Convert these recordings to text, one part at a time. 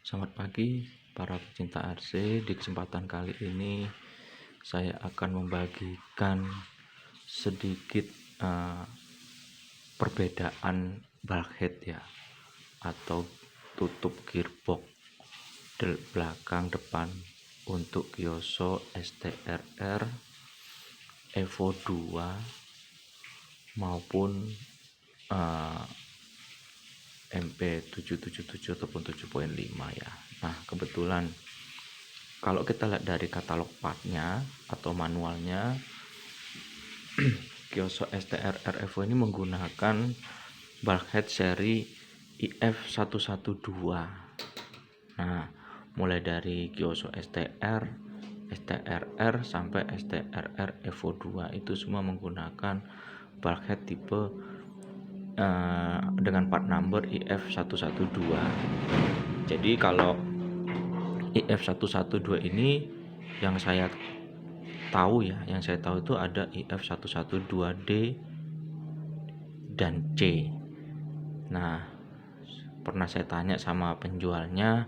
Selamat pagi para pecinta RC. Di kesempatan kali ini saya akan membagikan sedikit perbedaan bulkhead ya, atau tutup gearbox belakang depan untuk Kyosho STRR Evo 2 maupun MP777 ataupun 7.5 ya. Nah, kebetulan kalau kita lihat dari katalog partnya atau manualnya, Kyosho STRR Evo ini menggunakan bulkhead seri IF112. Nah, mulai dari Kyosho STR, STRR sampai STRR Evo 2 itu semua menggunakan bulkhead tipe dengan part number IF112. Jadi kalau IF112 ini yang saya tahu itu ada IF112D dan C. Nah, pernah saya tanya sama penjualnya,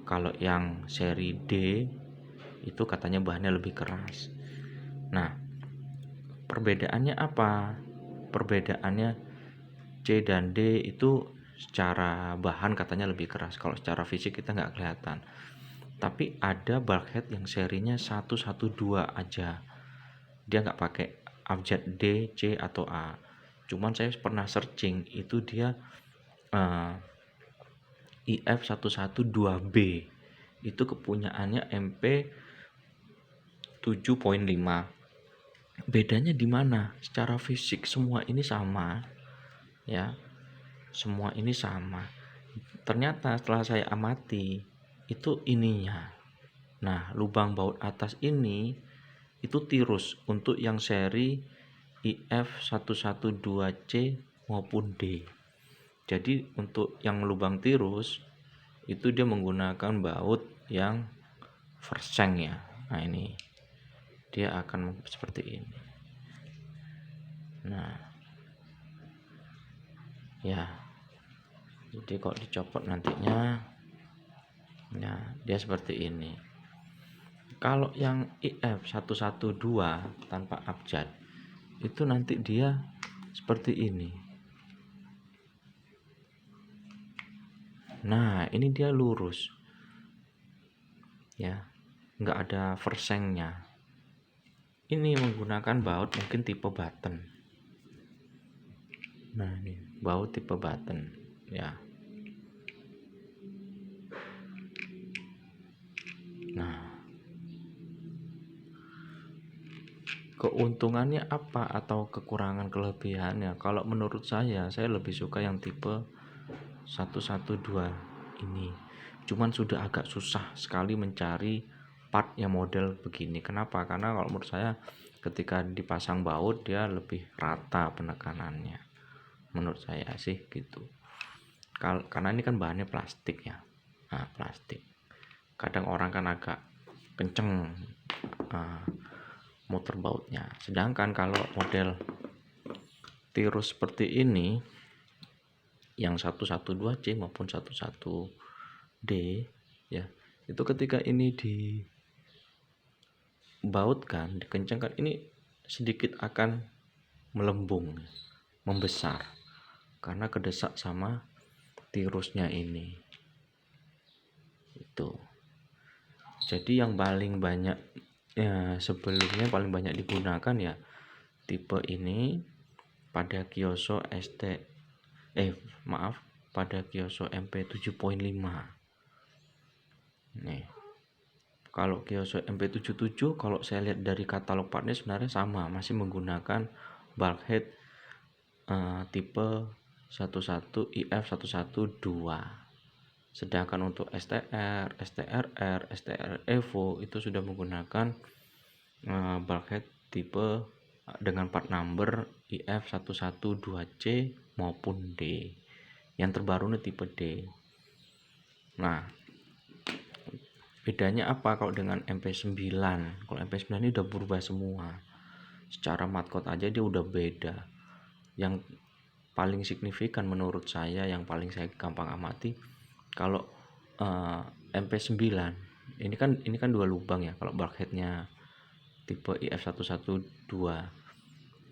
kalau yang seri D itu katanya bahannya lebih keras. Nah, perbedaannya apa? Perbedaannya C dan D itu secara bahan katanya lebih keras. Kalau secara fisik kita nggak kelihatan. Tapi ada bulkhead yang serinya 112 aja. Dia nggak pakai abjad D, C atau A. Cuman saya pernah searching, itu dia IF112B. Itu kepunyaannya MP 7.5. Bedanya di mana? Secara fisik semua ini sama ya. Semua ini sama. Ternyata setelah saya amati itu ininya. Nah, lubang baut atas ini itu tirus untuk yang seri IF112C maupun D. Jadi untuk yang lubang tirus itu dia menggunakan baut yang Verseng ya. Nah, ini dia akan seperti ini. Nah, ya. Jadi kalau dicopot nantinya, nah dia seperti ini. Kalau yang IF112 tanpa abjad itu nanti dia seperti ini. Nah, ini dia lurus ya, nggak ada versengnya. Ini menggunakan baut mungkin tipe button. Nah, ini baut tipe button ya. Nah, keuntungannya apa atau kekurangan kelebihannya? Kalau menurut saya lebih suka yang tipe 112 ini. Cuman sudah agak susah sekali mencari part yang model begini. Kenapa? Karena kalau menurut saya ketika dipasang baut dia lebih rata penekanannya. Menurut saya sih gitu. Karena ini kan bahannya plastik ya. Nah, plastik. Kadang orang kan agak kenceng muter bautnya. Sedangkan kalau model tirus seperti ini, yang 112C maupun 11D ya, itu ketika ini dibautkan, dikencangkan, ini sedikit akan melembung, membesar karena kedesak sama tirusnya ini. Itu. Jadi yang paling banyak ya, sebelumnya paling banyak digunakan ya tipe ini pada Kyosho pada Kyosho MP 7.5. Nih, kalau Kyosho MP 77 kalau saya lihat dari katalog partnya sebenarnya sama, masih menggunakan bulkhead tipe 11 IF112. Sedangkan untuk STR, STRR, STR Evo itu sudah menggunakan bulkhead tipe dengan part number IF112C maupun D. Yang terbaru ini tipe D. Nah, bedanya apa kalau dengan MP9? Kalau MP9 ini udah berubah semua. Secara matkot aja dia udah beda. Yang paling signifikan menurut saya, yang paling saya gampang amati, kalau MP9 ini kan 2 lubang ya kalau bulkheadnya tipe IF112.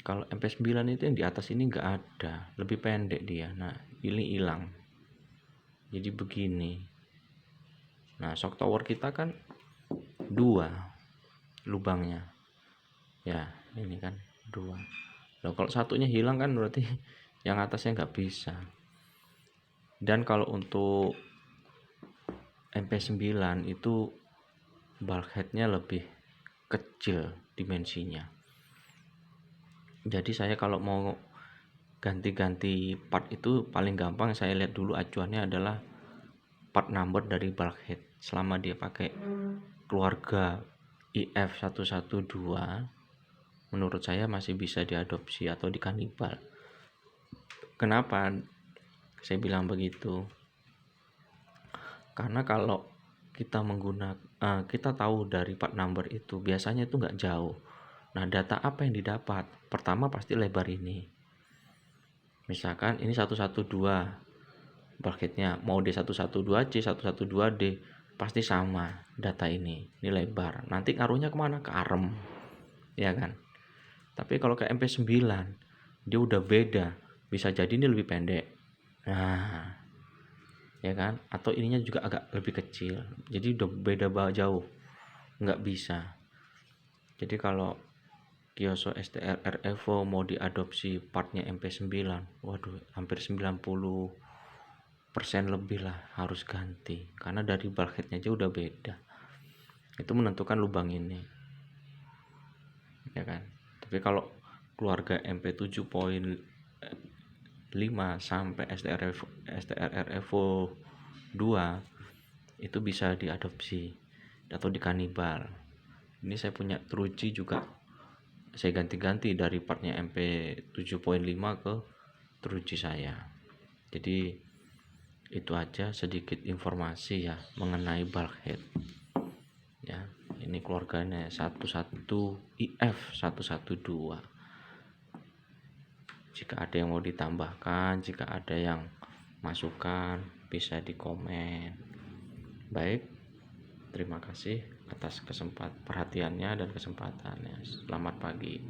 Kalau MP9 itu yang di atas ini nggak ada, lebih pendek dia. Nah ini hilang, jadi begini. Nah shock tower kita kan 2 lubangnya ya, ini kan 2. Nah kalau satunya hilang kan berarti yang atasnya nggak bisa. Dan kalau untuk MP9 itu bulkheadnya lebih kecil dimensinya, jadi saya kalau mau ganti-ganti part itu paling gampang saya lihat dulu acuannya adalah part number dari bulkhead. Selama dia pakai keluarga IF112 menurut saya masih bisa diadopsi atau dikanibal. Kenapa saya bilang begitu? Karena kalau kita kita tahu dari part number itu biasanya itu nggak jauh. Nah data apa yang didapat? Pertama pasti lebar ini. Misalkan ini 112 bulkheadnya, mau D112C, 112D pasti sama data ini lebar. Nanti ngaruhnya kemana? Ke arem, ya kan? Tapi kalau ke MP9 dia udah beda, bisa jadi ini lebih pendek. Nah ya kan, atau ininya juga agak lebih kecil, jadi udah beda jauh, nggak bisa. Jadi kalau Kioso STR Evo mau diadopsi partnya MP9, waduh hampir 90% lebih lah harus ganti, karena dari bulkheadnya aja udah beda. Itu menentukan lubang ini, ya kan. Tapi kalau keluarga MP7.5 sampai STR Evo 2 itu bisa diadopsi atau dikanibal. Ini saya punya teruji juga, saya ganti-ganti dari partnya MP7.5 ke teruji saya. Jadi itu aja sedikit informasi ya mengenai bulkhead ya. Ini keluarganya 11 IF112. Jika ada yang mau ditambahkan, jika ada yang masukan, bisa di komen. Baik, terima kasih atas perhatiannya dan kesempatannya. Selamat pagi.